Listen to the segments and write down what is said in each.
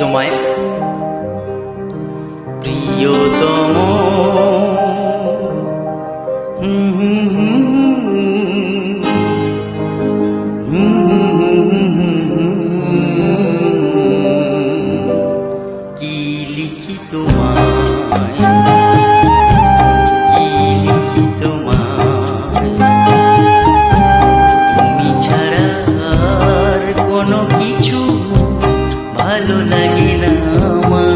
তোমায় প্রিয়তম। কি লিখি তোমায়, কি লিখি তোমায়, তুমি ছাড়া আর কোনো কিছু ভালো লাগে না আমার।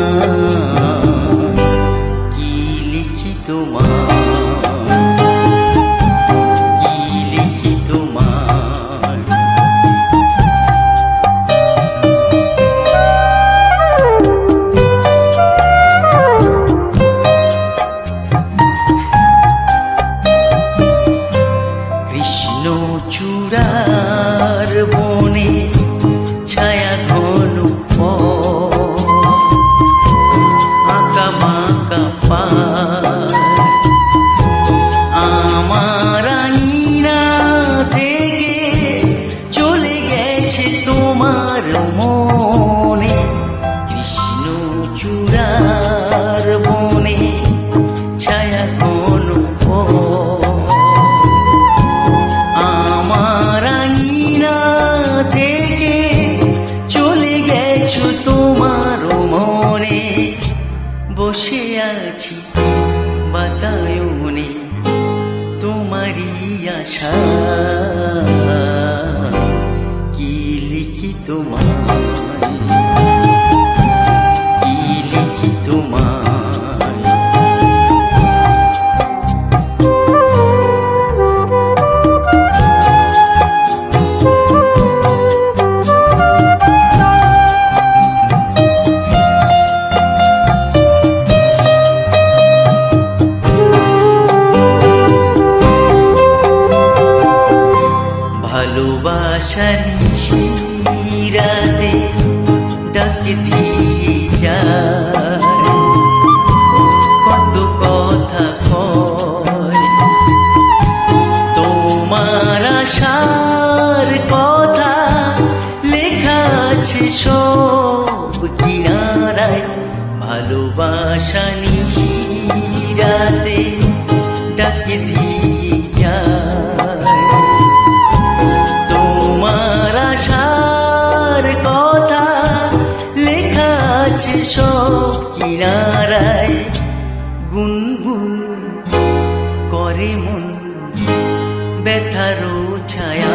কি লিখি তোমায়, কি লিখি তোমায়। কৃষ্ণ চূড়ার বনে ছায়া ঘন আঁকা বাঁকা পায়, আমার আঙিনা থেকে চলে গেছে তোমার মনে। কৃষ্ণ চূড়ার বনে ছায়া ঘন আমার আঙিনা থেকে চলে গেছো তোমার মনে। বসে আছি বাতায়নে তোমারই আশা। কি লিখি তোমায়, কি লিখি তোমায়। ভালোবাসার নিশিরাতে ডাক দিয়ে যায়, কত কথা কয় তোমার আশার কথা লেখা আছে সব কিনারায়। ভালোবাসা নিশিরাতে ডাক দিয়ে যায়, তোমার আশার কথা লেখা আছে সব কিনারায়। গুনগুন করে মন ব্যথারও ছায়া,